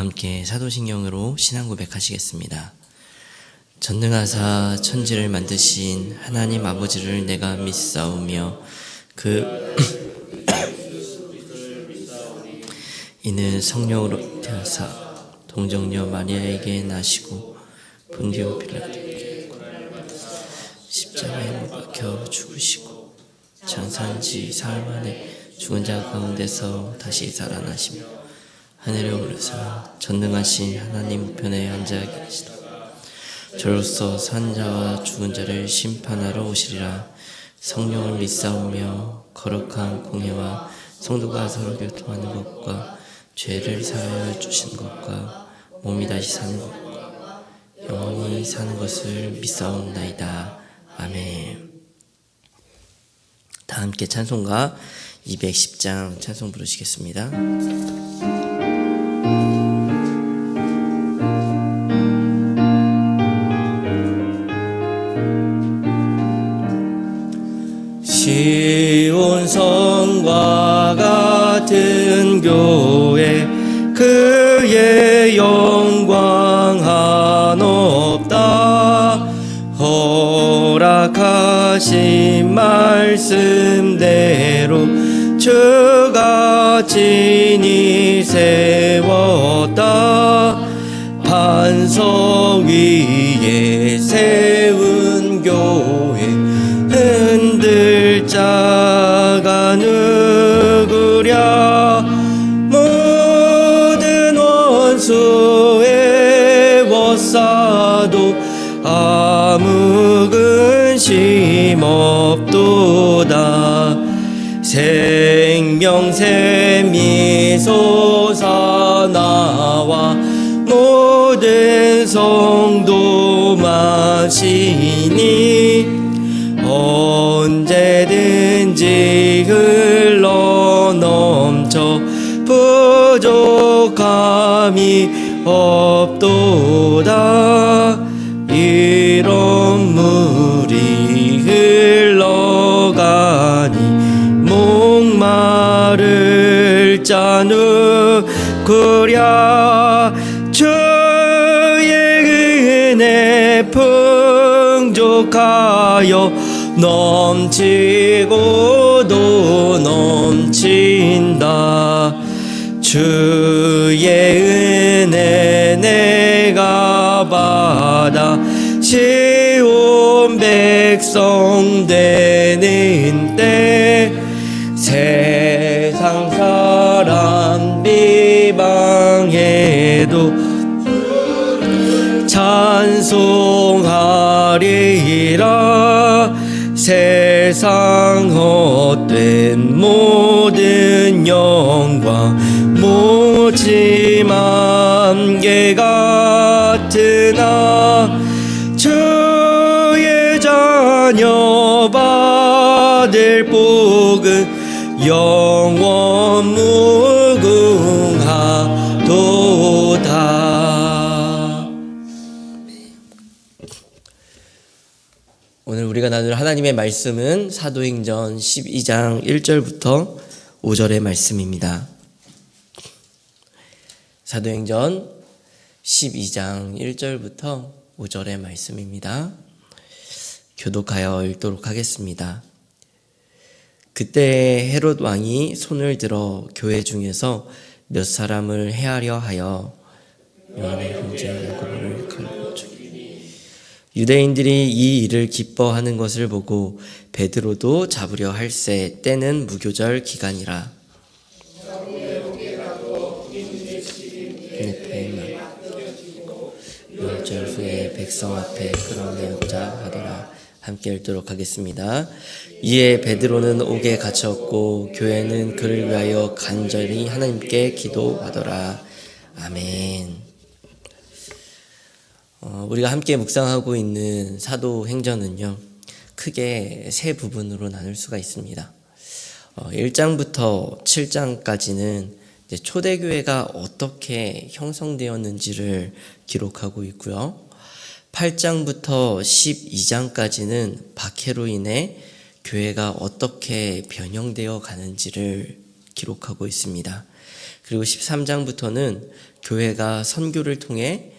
함께 사도신경으로 신앙 고백하시겠습니다. 전능하사 천지를 만드신 하나님 아버지를 내가 믿사오며 이는 성령으로 태어사 동정녀 마리아에게 나시고 본디오 빌라도에게 십자가에 못 박혀 죽으시고 장사한 지 사흘 만에 죽은 자 가운데서 다시 살아나시며 하늘에 오르사 전능하신 하나님 우편에 앉아 계시다. 저로서 산 자와 죽은 자를 심판하러 오시리라. 성령을 믿사오며 거룩한 공예와 성도가 서로 교통하는 것과 죄를 사하여 주시는 것과 몸이 다시 사는 것과 영원히 사는 것을 믿사옵나이다. 아멘. 다 함께 찬송가 210장 찬송 부르시겠습니다. 시온 성과 같은 교회 그의 영광 한없다. 허락하신 말씀대로 주가 진히 세웠다. 반석 위에 세운 교회 흔들 자가 누구랴. 모든 원수의 워싸도 아무 근심 없도다. 생명샘이 솟아나와 모든 성도 마시니 언제든지 흘러넘쳐 부족함이 없도다. 이런 물이 흘러가니 목마를 자 누구랴. 주의 은혜 풍족하여 넘치고도 넘친다. 주의 은혜 내가 받아 시온 백성 되는 때 세상 사람 비방해도 찬송하리라. 세상 헛된 모든 영광 모지만 개 같으나 주의 자녀 받을 복은 영원 무궁하도다. 오늘 우리가 나눌 하나님의 말씀은 사도행전 12장 1절부터 5절의 말씀입니다. 사도행전 12장 1절부터 5절의 말씀입니다. 교독하여 읽도록 하겠습니다. 그때 헤롯 왕이 손을 들어 교회 중에서 몇 사람을 해하려 하여 요한의 형제 야고보를 칼로 죽이니 유대인들이 이 일을 기뻐하는 것을 보고 베드로도 잡으려 할세. 때는 무교절 기간이라. 열 후에 백성 앞에 끌어내었자 하더라. 함께 읽도록 하겠습니다. 이에 베드로는 옥에 갇혔고 교회는 그를 위하여 간절히 하나님께 기도하더라. 아멘. 우리가 함께 묵상하고 있는 사도행전은요, 크게 세 부분으로 나눌 수가 있습니다. 1장부터 7장까지는 초대교회가 어떻게 형성되었는지를 기록하고 있고요. 8장부터 12장까지는 박해로 인해 교회가 어떻게 변형되어 가는지를 기록하고 있습니다. 그리고 13장부터는 교회가 선교를 통해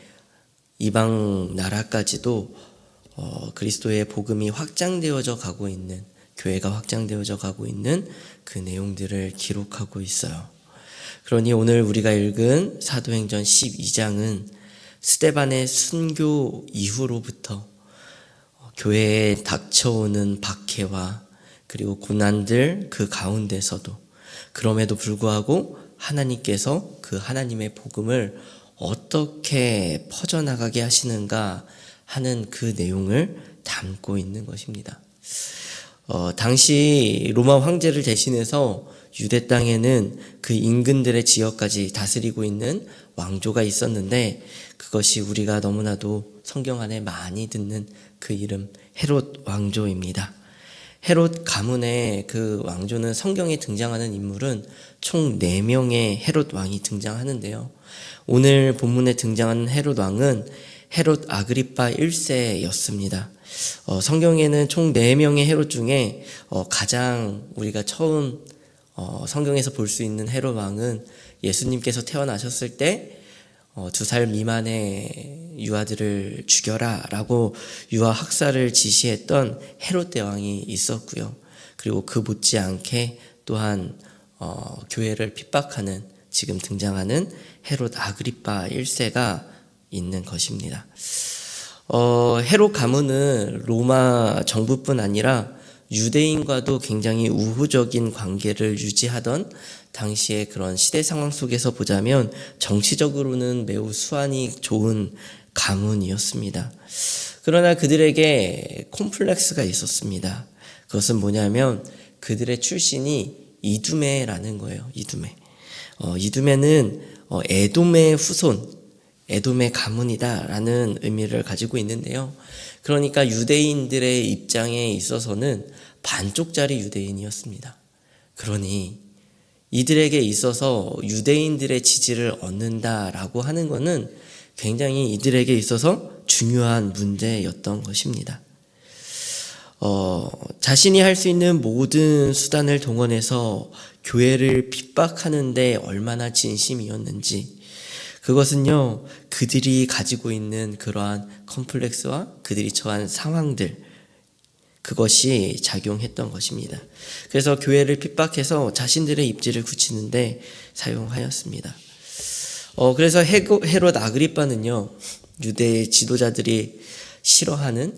이방 나라까지도 그리스도의 복음이 확장되어져 가고 있는, 교회가 확장되어져 가고 있는 그 내용들을 기록하고 있어요. 그러니 오늘 우리가 읽은 사도행전 12장은 스데반의 순교 이후로부터 교회에 닥쳐오는 박해와 그리고 고난들 그 가운데서도 그럼에도 불구하고 하나님께서 그 하나님의 복음을 어떻게 퍼져나가게 하시는가 하는 그 내용을 담고 있는 것입니다. 당시 로마 황제를 대신해서 유대 땅에는 그 인근들의 지역까지 다스리고 있는 왕조가 있었는데, 그것이 우리가 너무나도 성경 안에 많이 듣는 그 이름 헤롯 왕조입니다. 헤롯 가문의 그 왕조는 성경에 등장하는 인물은 총 4명의 헤롯 왕이 등장하는데요. 오늘 본문에 등장하는 헤롯 왕은 헤롯 아그리파 1세였습니다. 성경에는 총 4명의 헤롯 중에 가장 우리가 처음 성경에서 볼 수 있는 헤롯 왕은 예수님께서 태어나셨을 때 2살 미만의 유아들을 죽여라 라고 유아 학살을 지시했던 헤롯 대왕이 있었고요. 그리고 그 못지않게 또한 교회를 핍박하는 지금 등장하는 헤롯 아그리파 1세가 있는 것입니다. 헤롯 가문은 로마 정부뿐 아니라 유대인과도 굉장히 우호적인 관계를 유지하던 당시의 그런 시대 상황 속에서 보자면 정치적으로는 매우 수완이 좋은 가문이었습니다. 그러나 그들에게 콤플렉스가 있었습니다. 그것은 뭐냐면 그들의 출신이 이두메라는 거예요. 이두메는 에돔의 후손, 에돔의 가문이다라는 의미를 가지고 있는데요. 그러니까 유대인들의 입장에 있어서는 반쪽짜리 유대인이었습니다. 그러니 이들에게 있어서 유대인들의 지지를 얻는다라고 하는 것은 굉장히 이들에게 있어서 중요한 문제였던 것입니다. 자신이 할 수 있는 모든 수단을 동원해서 교회를 핍박하는데 얼마나 진심이었는지, 그것은요, 그들이 가지고 있는 그러한 컴플렉스와 그들이 처한 상황들, 그것이 작용했던 것입니다. 그래서 교회를 핍박해서 자신들의 입지를 굳히는데 사용하였습니다. 그래서 헤롯 아그리빠는요, 유대 지도자들이 싫어하는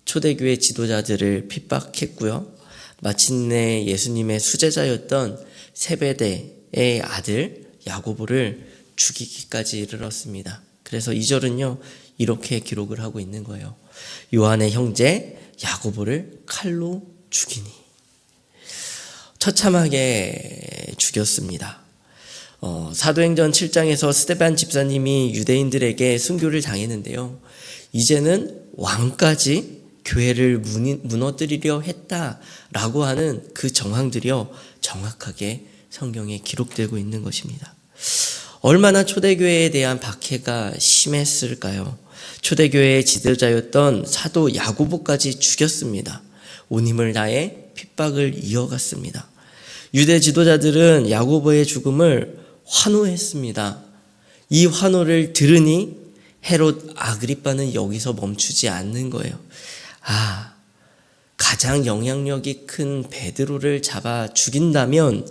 초대교회 지도자들을 핍박했고요. 마침내 예수님의 수제자였던 세베대의 아들 야고보를 죽이기까지 이르렀습니다. 그래서 2절은요, 이렇게 기록을 하고 있는 거예요. 요한의 형제 야고보를 칼로 죽이니. 처참하게 죽였습니다. 사도행전 7장에서 스데반 집사님이 유대인들에게 순교를 당했는데요. 이제는 왕까지 교회를 무너뜨리려 했다라고 하는 그 정황들이요, 정확하게 성경에 기록되고 있는 것입니다. 얼마나 초대교회에 대한 박해가 심했을까요? 초대교회의 지도자였던 사도 야고보까지 죽였습니다. 온 힘을 다해 핍박을 이어갔습니다. 유대 지도자들은 야고보의 죽음을 환호했습니다. 이 환호를 들으니 헤롯 아그리빠는 여기서 멈추지 않는 거예요. 가장 영향력이 큰 베드로를 잡아 죽인다면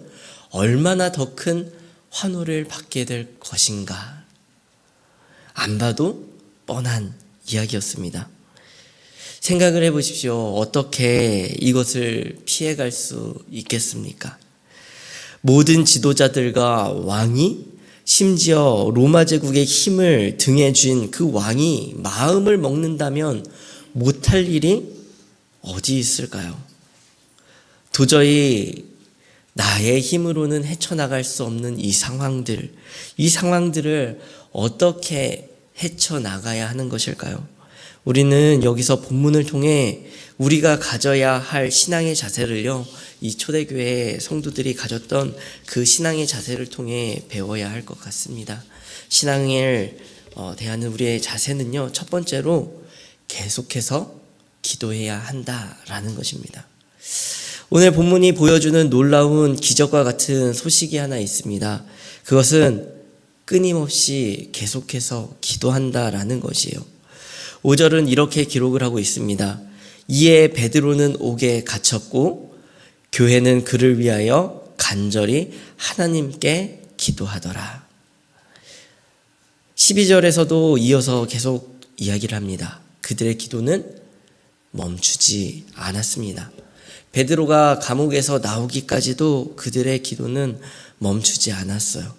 얼마나 더 큰 환호를 받게 될 것인가. 안 봐도 뻔한 이야기였습니다. 생각을 해보십시오. 어떻게 이것을 피해갈 수 있겠습니까? 모든 지도자들과 왕이, 심지어 로마 제국의 힘을 등에 쥔 그 왕이 마음을 먹는다면 못할 일이 어디 있을까요? 도저히 나의 힘으로는 헤쳐나갈 수 없는 이 상황들을 어떻게 헤쳐나가야 하는 것일까요? 우리는 여기서 본문을 통해 우리가 가져야 할 신앙의 자세를요, 이 초대교회 성도들이 가졌던 그 신앙의 자세를 통해 배워야 할 것 같습니다. 신앙을 대하는 우리의 자세는요, 첫 번째로 계속해서 기도해야 한다라는 것입니다. 오늘 본문이 보여주는 놀라운 기적과 같은 소식이 하나 있습니다. 그것은 끊임없이 계속해서 기도한다라는 것이에요. 5절은 이렇게 기록을 하고 있습니다. 이에 베드로는 옥에 갇혔고 교회는 그를 위하여 간절히 하나님께 기도하더라. 12절에서도 이어서 계속 이야기를 합니다. 그들의 기도는 멈추지 않았습니다. 베드로가 감옥에서 나오기까지도 그들의 기도는 멈추지 않았어요.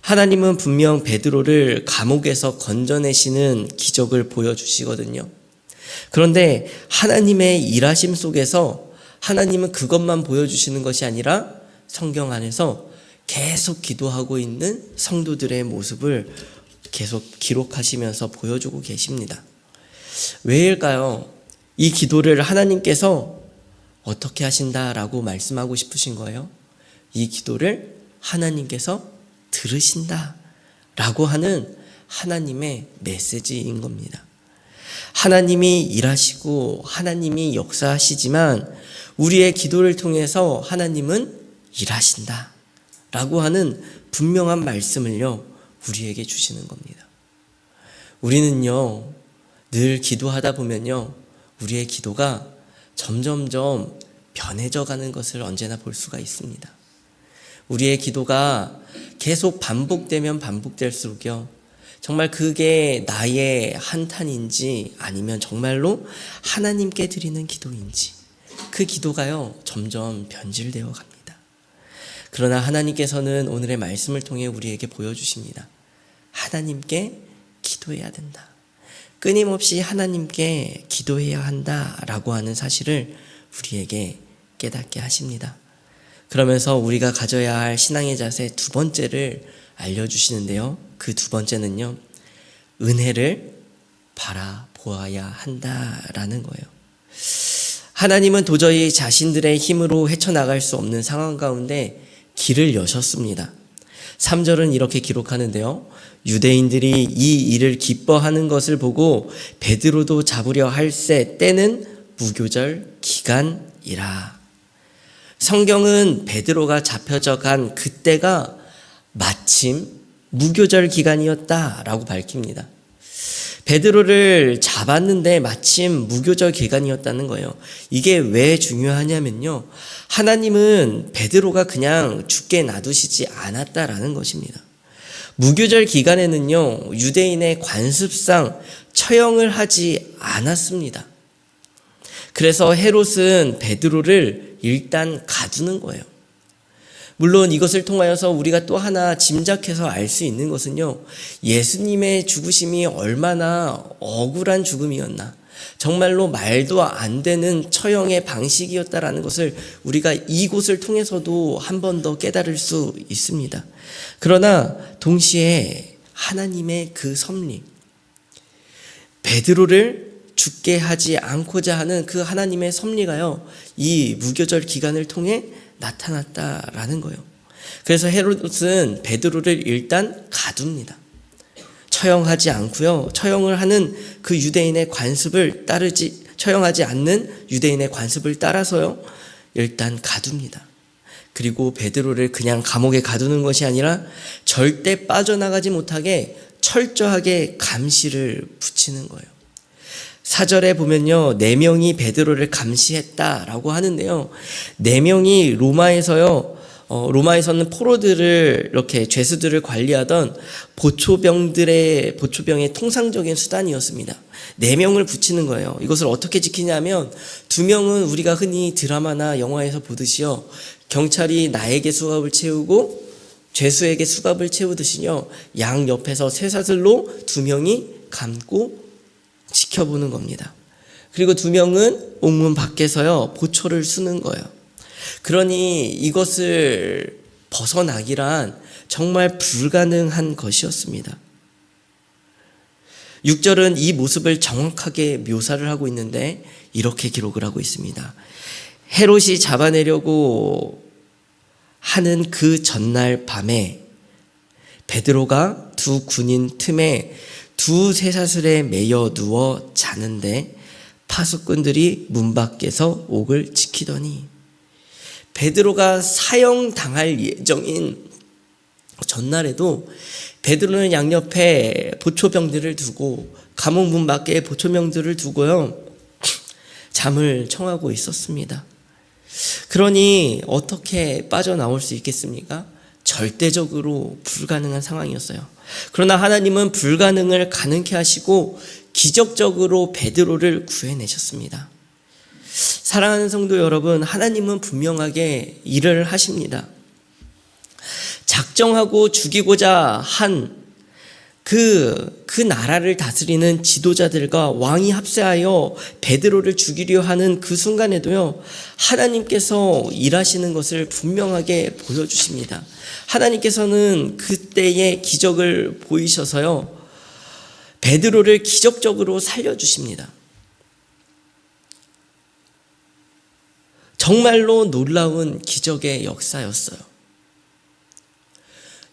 하나님은 분명 베드로를 감옥에서 건져내시는 기적을 보여주시거든요. 그런데 하나님의 일하심 속에서 하나님은 그것만 보여주시는 것이 아니라 성경 안에서 계속 기도하고 있는 성도들의 모습을 계속 기록하시면서 보여주고 계십니다. 왜일까요? 이 기도를 하나님께서 어떻게 하신다라고 말씀하고 싶으신 거예요? 이 기도를 하나님께서 들으신다라고 하는 하나님의 메시지인 겁니다. 하나님이 일하시고 하나님이 역사하시지만 우리의 기도를 통해서 하나님은 일하신다라고 하는 분명한 말씀을요, 우리에게 주시는 겁니다. 우리는요, 늘 기도하다 보면요, 우리의 기도가 점점점 변해져 가는 것을 언제나 볼 수가 있습니다. 우리의 기도가 계속 반복되면 반복될수록요, 정말 그게 나의 한탄인지 아니면 정말로 하나님께 드리는 기도인지 그 기도가요, 점점 변질되어 갑니다. 그러나 하나님께서는 오늘의 말씀을 통해 우리에게 보여주십니다. 하나님께 기도해야 된다. 끊임없이 하나님께 기도해야 한다라고 하는 사실을 우리에게 깨닫게 하십니다. 그러면서 우리가 가져야 할 신앙의 자세 두 번째를 알려주시는데요. 그 두 번째는요, 은혜를 바라보아야 한다라는 거예요. 하나님은 도저히 자신들의 힘으로 헤쳐나갈 수 없는 상황 가운데 길을 여셨습니다. 3절은 이렇게 기록하는데요. 유대인들이 이 일을 기뻐하는 것을 보고 베드로도 잡으려 할새 때는 무교절 기간이라. 성경은 베드로가 잡혀져 간 그때가 마침 무교절 기간이었다라고 밝힙니다. 베드로를 잡았는데 마침 무교절 기간이었다는 거예요. 이게 왜 중요하냐면요, 하나님은 베드로가 그냥 죽게 놔두시지 않았다라는 것입니다. 무교절 기간에는요, 유대인의 관습상 처형을 하지 않았습니다. 그래서 헤롯은 베드로를 일단 가두는 거예요. 물론 이것을 통하여서 우리가 또 하나 짐작해서 알 수 있는 것은요, 예수님의 죽으심이 얼마나 억울한 죽음이었나, 정말로 말도 안 되는 처형의 방식이었다라는 것을 우리가 이곳을 통해서도 한 번 더 깨달을 수 있습니다. 그러나 동시에 하나님의 그 섭리, 베드로를 죽게 하지 않고자 하는 그 하나님의 섭리가요, 이 무교절 기간을 통해 나타났다라는 거예요. 그래서 헤롯은 베드로를 일단 가둡니다. 처형하지 않고요, 처형을 하는 그 유대인의 관습을 처형하지 않는 유대인의 관습을 따라서요, 일단 가둡니다. 그리고 베드로를 그냥 감옥에 가두는 것이 아니라 절대 빠져나가지 못하게 철저하게 감시를 붙이는 거예요. 4절에 보면요, 4명이 베드로를 감시했다라고 하는데요, 4명이 로마에서는 포로들을, 이렇게 죄수들을 관리하던 보초병의 통상적인 수단이었습니다. 4명을 붙이는 거예요. 이것을 어떻게 지키냐면, 2명은 우리가 흔히 드라마나 영화에서 보듯이요, 경찰이 나에게 수갑을 채우고 죄수에게 수갑을 채우듯이요, 양 옆에서 쇠사슬로 2명이 감고 지켜보는 겁니다. 그리고 2명은 옥문 밖에서요, 보초를 쓰는 거예요. 그러니 이것을 벗어나기란 정말 불가능한 것이었습니다. 6절은 이 모습을 정확하게 묘사를 하고 있는데 이렇게 기록을 하고 있습니다. 헤롯이 잡아내려고 하는 그 전날 밤에 베드로가 두 군인 틈에 두 쇠사슬에 매여 누워 자는데 파수꾼들이 문 밖에서 옥을 지키더니, 베드로가 사형당할 예정인 전날에도 베드로는 양옆에 보초병들을 두고 감옥 문 밖에 보초병들을 두고요, 잠을 청하고 있었습니다. 그러니 어떻게 빠져나올 수 있겠습니까? 절대적으로 불가능한 상황이었어요. 그러나 하나님은 불가능을 가능케 하시고 기적적으로 베드로를 구해내셨습니다. 사랑하는 성도 여러분, 하나님은 분명하게 일을 하십니다. 작정하고 죽이고자 한 그 나라를 다스리는 지도자들과 왕이 합세하여 베드로를 죽이려 하는 그 순간에도요, 하나님께서 일하시는 것을 분명하게 보여주십니다. 하나님께서는 그때의 기적을 보이셔서요, 베드로를 기적적으로 살려주십니다. 정말로 놀라운 기적의 역사였어요.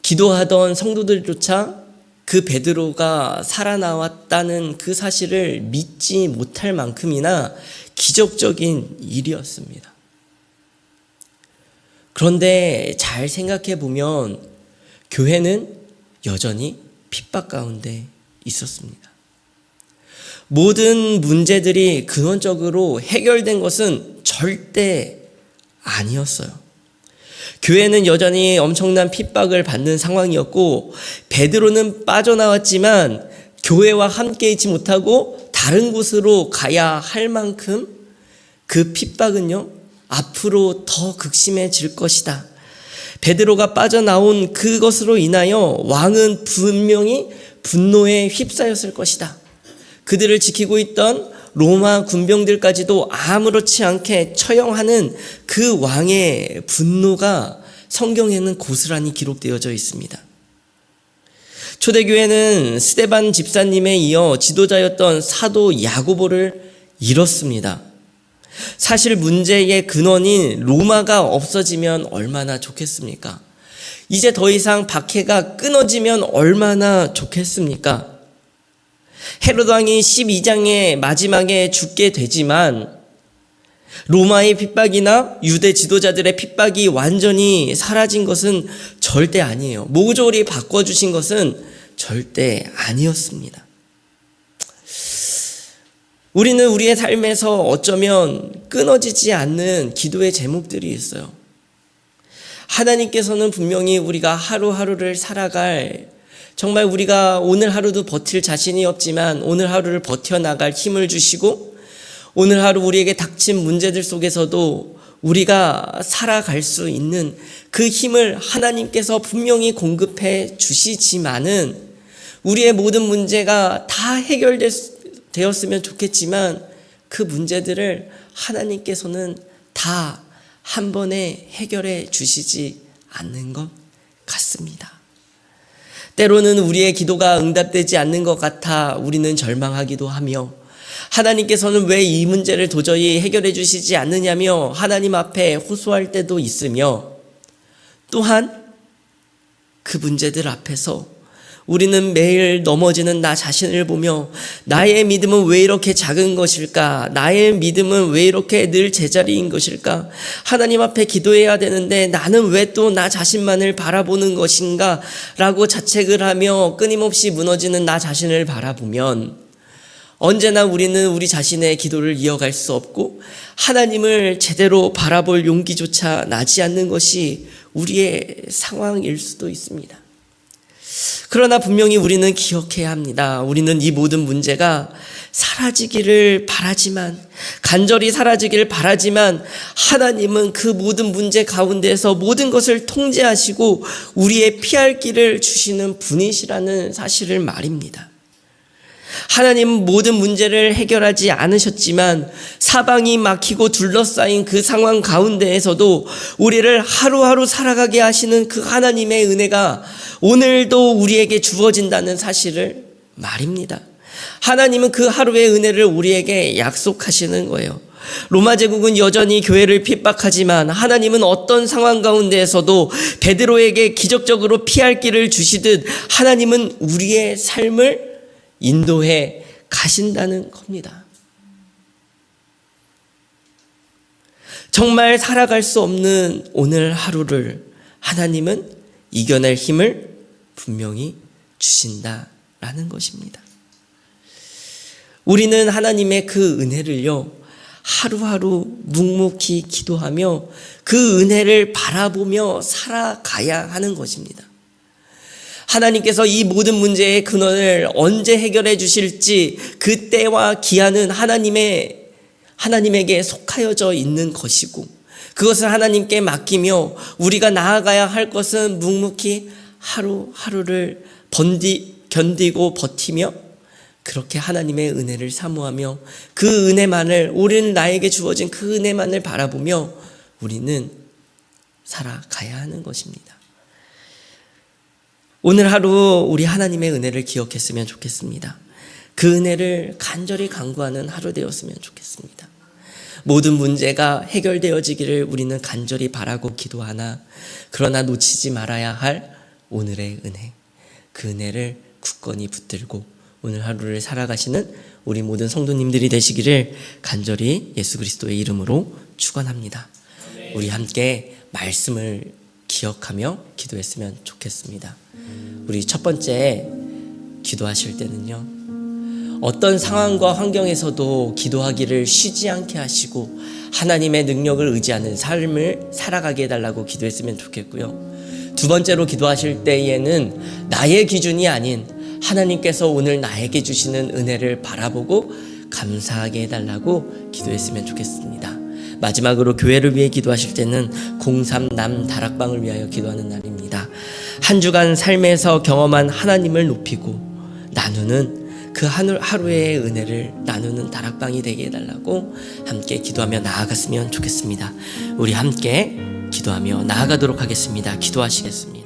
기도하던 성도들조차 그 베드로가 살아나왔다는 그 사실을 믿지 못할 만큼이나 기적적인 일이었습니다. 그런데 잘 생각해 보면 교회는 여전히 핍박 가운데 있었습니다. 모든 문제들이 근원적으로 해결된 것은 절대 아니었어요. 교회는 여전히 엄청난 핍박을 받는 상황이었고, 베드로는 빠져나왔지만 교회와 함께 있지 못하고 다른 곳으로 가야 할 만큼 그 핍박은요, 앞으로 더 극심해질 것이다. 베드로가 빠져나온 그것으로 인하여 왕은 분명히 분노에 휩싸였을 것이다. 그들을 지키고 있던 로마 군병들까지도 아무렇지 않게 처형하는 그 왕의 분노가 성경에는 고스란히 기록되어져 있습니다. 초대교회는 스데반 집사님에 이어 지도자였던 사도 야고보를 잃었습니다. 사실 문제의 근원인 로마가 없어지면 얼마나 좋겠습니까? 이제 더 이상 박해가 끊어지면 얼마나 좋겠습니까? 헤롯 왕이 12장의 마지막에 죽게 되지만 로마의 핍박이나 유대 지도자들의 핍박이 완전히 사라진 것은 절대 아니에요. 모조리 바꿔주신 것은 절대 아니었습니다. 우리는 우리의 삶에서 어쩌면 끊어지지 않는 기도의 제목들이 있어요. 하나님께서는 분명히 우리가 하루하루를 살아갈, 정말 우리가 오늘 하루도 버틸 자신이 없지만 오늘 하루를 버텨나갈 힘을 주시고, 오늘 하루 우리에게 닥친 문제들 속에서도 우리가 살아갈 수 있는 그 힘을 하나님께서 분명히 공급해 주시지만은, 우리의 모든 문제가 다 해결되었으면 좋겠지만 그 문제들을 하나님께서는 다 한 번에 해결해 주시지 않는 것 같습니다. 때로는 우리의 기도가 응답되지 않는 것 같아 우리는 절망하기도 하며, 하나님께서는 왜 이 문제를 도저히 해결해 주시지 않느냐며 하나님 앞에 호소할 때도 있으며, 또한 그 문제들 앞에서 우리는 매일 넘어지는 나 자신을 보며 나의 믿음은 왜 이렇게 작은 것일까? 나의 믿음은 왜 이렇게 늘 제자리인 것일까? 하나님 앞에 기도해야 되는데 나는 왜 또 나 자신만을 바라보는 것인가? 라고 자책을 하며 끊임없이 무너지는 나 자신을 바라보면 언제나 우리는 우리 자신의 기도를 이어갈 수 없고 하나님을 제대로 바라볼 용기조차 나지 않는 것이 우리의 상황일 수도 있습니다. 그러나 분명히 우리는 기억해야 합니다. 우리는 이 모든 문제가 사라지기를 바라지만, 간절히 사라지기를 바라지만, 하나님은 그 모든 문제 가운데에서 모든 것을 통제하시고 우리의 피할 길을 주시는 분이시라는 사실을 말입니다. 하나님은 모든 문제를 해결하지 않으셨지만 사방이 막히고 둘러싸인 그 상황 가운데에서도 우리를 하루하루 살아가게 하시는 그 하나님의 은혜가 오늘도 우리에게 주어진다는 사실을 말입니다. 하나님은 그 하루의 은혜를 우리에게 약속하시는 거예요. 로마 제국은 여전히 교회를 핍박하지만 하나님은 어떤 상황 가운데에서도 베드로에게 기적적으로 피할 길을 주시듯 하나님은 우리의 삶을 인도해 가신다는 겁니다. 정말 살아갈 수 없는 오늘 하루를 하나님은 이겨낼 힘을 분명히 주신다라는 것입니다. 우리는 하나님의 그 은혜를요, 하루하루 묵묵히 기도하며 그 은혜를 바라보며 살아가야 하는 것입니다. 하나님께서 이 모든 문제의 근원을 언제 해결해 주실지 그 때와 기한은 하나님에게 속하여져 있는 것이고, 그것을 하나님께 맡기며 우리가 나아가야 할 것은 묵묵히 하루하루를 견디고 버티며 그렇게 하나님의 은혜를 사모하며 그 은혜만을, 우리는 나에게 주어진 그 은혜만을 바라보며 우리는 살아가야 하는 것입니다. 오늘 하루 우리 하나님의 은혜를 기억했으면 좋겠습니다. 그 은혜를 간절히 간구하는 하루 되었으면 좋겠습니다. 모든 문제가 해결되어지기를 우리는 간절히 바라고 기도하나, 그러나 놓치지 말아야 할 오늘의 은혜, 그 은혜를 굳건히 붙들고 오늘 하루를 살아가시는 우리 모든 성도님들이 되시기를 간절히 예수 그리스도의 이름으로 축원합니다. 우리 함께 말씀을 기억하며 기도했으면 좋겠습니다. 우리 첫 번째 기도하실 때는요, 어떤 상황과 환경에서도 기도하기를 쉬지 않게 하시고 하나님의 능력을 의지하는 삶을 살아가게 해달라고 기도했으면 좋겠고요. 두 번째로 기도하실 때에는 나의 기준이 아닌 하나님께서 오늘 나에게 주시는 은혜를 바라보고 감사하게 해달라고 기도했으면 좋겠습니다. 마지막으로 교회를 위해 기도하실 때는 03 남다락방을 위하여 기도하는 날입니다. 한 주간 삶에서 경험한 하나님을 높이고 나누는 그 하루의 은혜를 나누는 다락방이 되게 해달라고 함께 기도하며 나아갔으면 좋겠습니다. 우리 함께 기도하며 나아가도록 하겠습니다. 기도하시겠습니다.